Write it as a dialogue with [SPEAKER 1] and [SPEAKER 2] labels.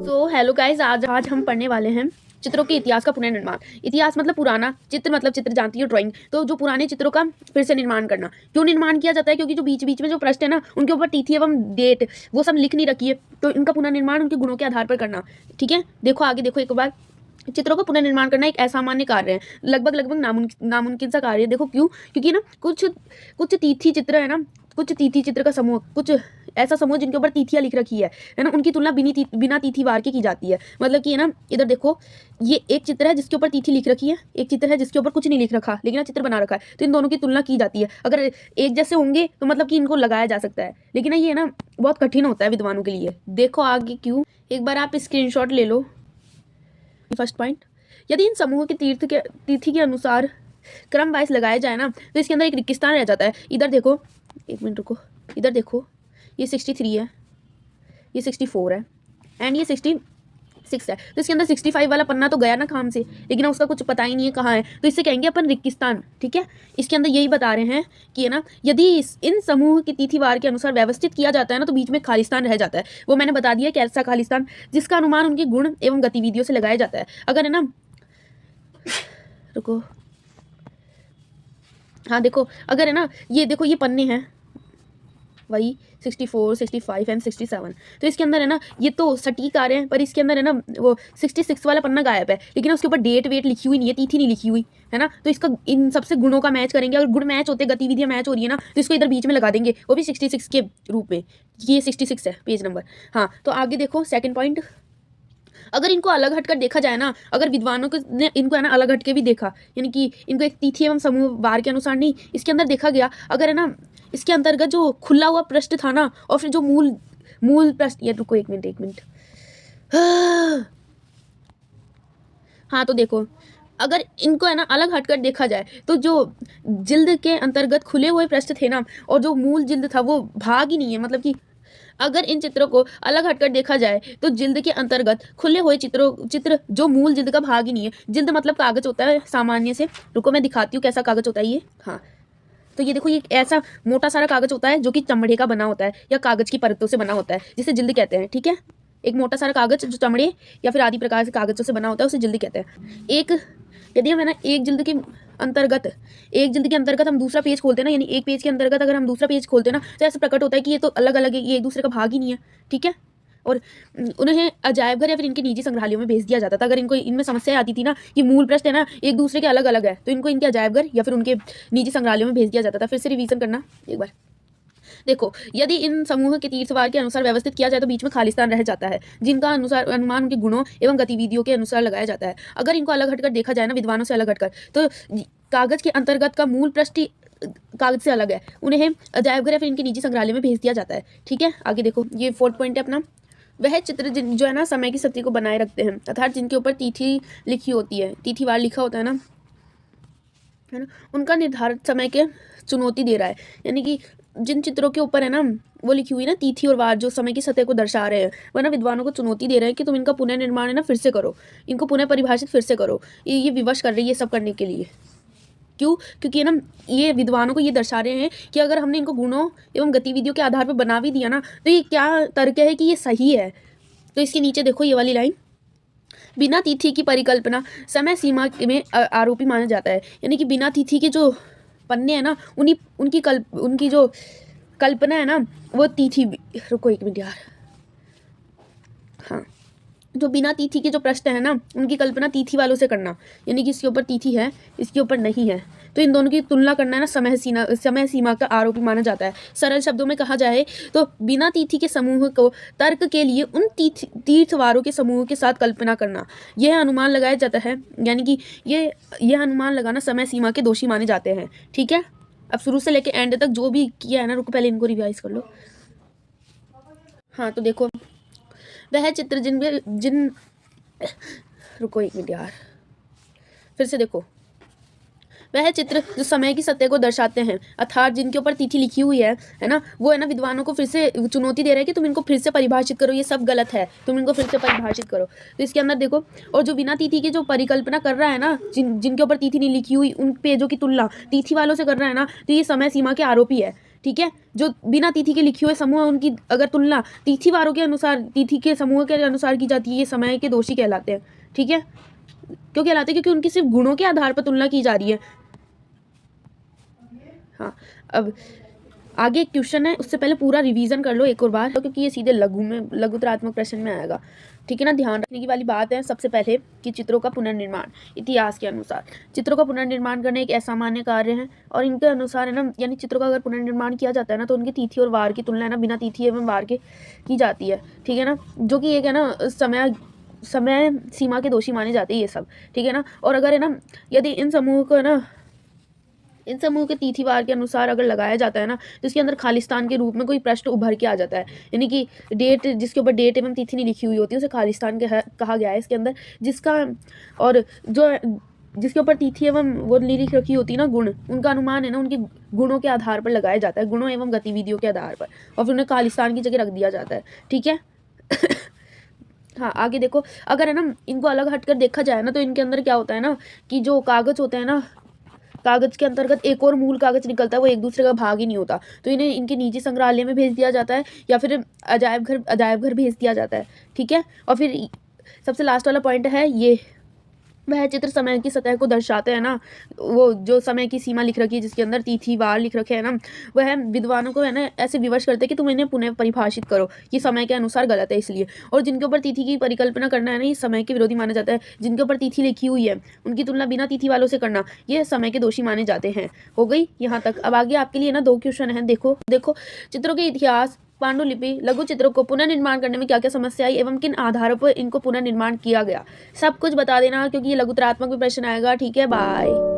[SPEAKER 1] तो hello guys, आज हम पढ़ने वाले हैं चित्रों के इतिहास का पुनर्निर्माण। इतिहास मतलब पुराना, चित्र मतलब चित्र जानती है ड्राइंग। तो जो पुराने चित्रों का फिर से निर्माण करना। क्यों निर्माण किया जाता है? क्योंकि जो बीच बीच में जो प्रश्न है ना, उनके ऊपर तिथि एवं डेट वो सब लिख नहीं रखी है, तो इनका पुनर्निर्माण उनके गुणों के आधार पर करना। ठीक है, देखो आगे देखो एक बार। चित्रों का पुनर्निर्माण करना एक असामान्य कार्य है, लगभग नामुमकिन सा कार्य है। देखो क्यों? क्योंकि ना कुछ तिथि चित्र है ना, कुछ तिथि चित्र का समूह, कुछ ऐसा समूह जिनके ऊपर तिथियां लिख रखी है ना, उनकी तुलना बिना तिथि वार के की जाती है। मतलब कि है ना, इधर देखो, ये एक चित्र है जिसके ऊपर तिथि लिख रखी है, एक चित्र है जिसके ऊपर कुछ नहीं लिख रखा लेकिन चित्र बना रखा है, तो इन दोनों की तुलना की जाती है। अगर एक जैसे होंगे तो मतलब कि इनको लगाया जा सकता है, लेकिन ये ना बहुत कठिन होता है विद्वानों के लिए। देखो आगे क्यों, एक बार आप स्क्रीनशॉट ले लो। फर्स्ट पॉइंट, यदि इन समूह के तिथि के अनुसार क्रम वाइज लगाया जाए ना, तो इसके अंदर एक रिक्त स्थान रह जाता है। इधर देखो, एक मिनट रुको, इधर देखो, ये 63 है, ये 64 है एंड ये 66 है। तो इसके अंदर 65 वाला पन्ना तो गया ना काम से, लेकिन उसका कुछ पता ही नहीं है कहाँ है, तो इससे कहेंगे अपन रिक्त स्थान। ठीक है, इसके अंदर यही बता रहे हैं कि है ना, यदि इन समूह की तिथिवार के अनुसार व्यवस्थित किया जाता है ना, तो बीच में खालिस्तान रह जाता है। वो मैंने बता दिया कि ऐसा खालिस्तान जिसका अनुमान उनके गुण एवं गतिविधियों से लगाया जाता है। अगर है ना, रुको, हाँ देखो, अगर है ना, ये देखो, ये पन्ने हैं वही 64, 65 एंड 67, तो इसके अंदर है ना, ये तो सटीक आ रहे हैं, पर इसके अंदर है ना वो 66 वाला पन्ना गायब है, लेकिन उसके ऊपर डेट वेट लिखी हुई नहीं है, तिथि नहीं लिखी हुई है ना। तो इसका इन सबसे गुणों का मैच करेंगे, अगर गुण मैच होते, गतिविधियां मैच हो रही है ना, तो इसको इधर बीच में लगा देंगे, वो भी 66 के रूप में। ये 66 है पेज नंबर। हाँ, तो आगे देखो सेकेंड पॉइंट, अगर इनको अलग हटकर देखा जाए ना, अगर विद्वानों ने इनको है ना अलग हटके भी देखा, यानी कि इनको एक तिथि एवं समूह वार के अनुसार नहीं, इसके अंदर देखा गया, अगर है ना इसके अंतर्गत जो खुला हुआ पृष्ठ था ना, और फिर जो मूल पृष्ठ, ये रुको एक मिनट हाँ, तो देखो, अगर इनको है ना अलग हटकर देखा जाए, तो जो जिल्द के अंतर्गत खुले हुए पृष्ठ थे ना, और जो मूल जिल्द था वो भाग ही नहीं है। मतलब कि अगर इन चित्रों को अलग हटकर देखा जाए, तो जिल्द के अंतर्गत खुले हुए चित्र जो मूल जिल्द का भाग ही नहीं है। जिल्द मतलब कागज होता है सामान्य से, रुको मैं दिखाती हूँ कैसा कागज होता है ये। हाँ, तो ये देखो, ये ऐसा मोटा सारा कागज होता है जो कि चमड़े का बना होता है या कागज की परतों से बना होता है, जिसे जिल्द कहते हैं। ठीक है, एक मोटा सारा कागज जो चमड़े या फिर आदि प्रकार से कागजों से बना होता है, उसे जिल्द कहते हैं। यदि हम है ना एक जिल्द के अंतर्गत हम दूसरा पेज खोलते हैं ना, यानी एक पेज के अंतर्गत अगर हम दूसरा पेज खोलते हैं ना, तो ऐसा प्रकट होता है कि ये तो अलग अलग है, ये एक दूसरे का भाग ही नहीं है। ठीक है, और उन्हें अजायब घर या फिर इनके निजी संग्रहालयों में भेज दिया जाता था। अगर इनको इनमें समस्या आती थी ना कि मूल पृष्ठ है ना एक दूसरे के अलग अलग है, तो इनको इनके अजायब घर या फिर उनके निजी संग्रहालयों में भेज दिया जाता था। फिर से रिवीजन करना एक बार। देखो, यदि इन समूह के तीर्थवार के अनुसार व्यवस्थित किया जाए, तो बीच में खालिस्तान रह जाता है, जिनका अनुमान उनके गुणों एवं गतिविधियों के अनुसार लगाया जाता है। अगर इनको अलग हटकर देखा जाए ना, विद्वानों से अलग हटकर, तो कागज के अंतर्गत का मूल पृष्ठ कागज से अलग है, उन्हें अजायब घर या फिर इनके निजी संग्रहालय में भेज दिया जाता है। ठीक है, आगे देखो, ये 4th पॉइंट है अपना, वह चित्र जो है ना समय की सत्य को बनाए रखते हैं, अर्थात जिनके ऊपर तिथि लिखी होती है, तिथिवार लिखा होता है ना, उनका निर्धारित समय के चुनौती दे रहा है। यानी कि जिन चित्रों के ऊपर है ना वो लिखी हुई ना तिथि और वार, जो समय की सतह को दर्शा रहे हैं, वह ना विद्वानों को चुनौती दे रहे हैं कि तुम इनका पुनर्निर्माण है ना फिर से करो, इनको पुनः परिभाषित फिर से करो। ये विवश कर रही है सब करने के लिए। क्यों? क्योंकि ना ये विद्वानों को ये दर्शा रहे हैं कि अगर हमने इनको गुणों एवं गतिविधियों के आधार पर बना भी दिया ना, तो ये क्या तर्क है कि ये सही है। तो इसके नीचे देखो ये वाली लाइन, बिना तिथि की परिकल्पना समय सीमा में आरोपी माना जाता है। यानी कि बिना तिथि के जो पन्ने हैं ना, उनकी जो कल्पना है ना, वो तिथि, रुको एक मिनट यार, हाँ, जो बिना तिथि के जो प्रश्न है ना, उनकी कल्पना तिथि वालों से करना, यानी कि इसके ऊपर तिथि है, इसके ऊपर नहीं है, तो इन दोनों की तुलना करना है ना समय सीमा का आरोपी माना जाता है। सरल शब्दों में कहा जाए तो बिना तिथि के समूह को तर्क के लिए उन तीर्थवारों के समूह के साथ कल्पना करना, यह अनुमान लगाया जाता है। यानी कि यह अनुमान लगाना समय सीमा के दोषी माने जाते हैं। ठीक है, अब शुरू से लेके एंड तक जो भी किया है ना, रुको पहले इनको रिवाइज कर लो। हाँ, तो देखो, वह चित्र रुको एक मिनट यार, फिर से देखो, वह चित्र जो समय की सत्य को दर्शाते हैं, अर्थात जिनके ऊपर तिथि लिखी हुई है ना, वो है ना विद्वानों को फिर से चुनौती दे रहा है कि तुम इनको फिर से परिभाषित करो, ये सब गलत है, तुम इनको फिर से परिभाषित करो। तो इसके अंदर देखो, और जो बिना तिथि की जो परिकल्पना कर रहा है ना, जिनके ऊपर तिथि नहीं लिखी हुई, उन पेजों की तुलना तिथि वालों से कर रहा है ना, तो ये समय सीमा के आरोपी है। ठीक है। जो बिना तिथि के लिखे हुए समूह है उनकी अगर तुलना तिथिवारों के अनुसार, तिथि के समूह के अनुसार की जाती है, ये समय के दोषी कहलाते हैं। ठीक है, क्यों कहलाते हैं? क्योंकि उनकी सिर्फ गुणों के आधार पर तुलना की जा रही है। हाँ, अब आगे एक क्वेश्चन है, उससे पहले पूरा रिवीजन कर लो एक और बार, क्योंकि ये सीधे लघुतरात्मक प्रश्न में आएगा। ठीक है ना, ध्यान रखने की वाली बात है सबसे पहले कि चित्रों का पुनर्निर्माण इतिहास के अनुसार, चित्रों का पुनर्निर्माण करना एक असामान्य कार्य है और इनके अनुसार है ना, यानी चित्रों का अगर पुनर्निर्माण किया जाता है ना, तो उनकी तिथि और वार की तुलना है ना बिना तिथि एवं वार के की जाती है। ठीक है ना, जो कि एक है ना समय सीमा के दोषी माने जाते हैं ये सब। ठीक है ना, और अगर है ना, यदि इन समूह को है ना, इन समूह के तिथिवार के अनुसार अगर लगाया जाता है ना, तो इसके अंदर खालिस्तान के रूप में कोई प्रश्न उभर के आ जाता है, यानी कि डेट, जिसके ऊपर डेट एवं तिथि नहीं लिखी हुई होती है उसे खालिस्तान कहा गया है इसके अंदर, जिसका और जो जिसके ऊपर तिथि एवं वो लिख रखी होती है ना गुण, उनका अनुमान है ना उनके गुणों के आधार पर लगाया जाता है, गुणों एवं गतिविधियों के आधार पर, और फिर उन्हें खालिस्तान की जगह रख दिया जाता है। ठीक है। हाँ, आगे देखो, अगर है ना इनको अलग हटकर देखा जाए ना, तो इनके अंदर क्या होता है ना कि जो कागज होते हैं ना, कागज के अंतर्गत एक और मूल कागज निकलता है, वो एक दूसरे का भाग ही नहीं होता, तो इन्हें इनके निजी संग्रहालय में भेज दिया जाता है या फिर अजायब घर भेज दिया जाता है। ठीक है, और फिर सबसे लास्ट वाला पॉइंट है ये, वह चित्र समय की सतह को दर्शाते हैं ना, वो जो समय की सीमा लिख रखी है जिसके अंदर तिथि वार लिख रखे हैं ना, वह विद्वानों को है ना ऐसे विवश करते हैं कि तुम इन्हें पुनः परिभाषित करो, ये समय के अनुसार गलत है इसलिए, और जिनके ऊपर तिथि की परिकल्पना करना है ना, ये समय के विरोधी माना जाता है। जिनके ऊपर तिथि लिखी हुई है उनकी तुलना बिना तिथि वालों से करना, ये समय के दोषी माने जाते हैं। हो गई यहाँ तक। अब आगे आपके लिए ना 2 क्वेश्चन है, देखो चित्रों के इतिहास, पांडुलिपि, लघु चित्रों को पुनर्निर्माण करने में क्या क्या समस्या आई एवं किन आधारों पर इनको पुनर्निर्माण किया गया, सब कुछ बता देना, क्योंकि ये लघुतरात्मक भी प्रश्न आएगा। ठीक है, बाय।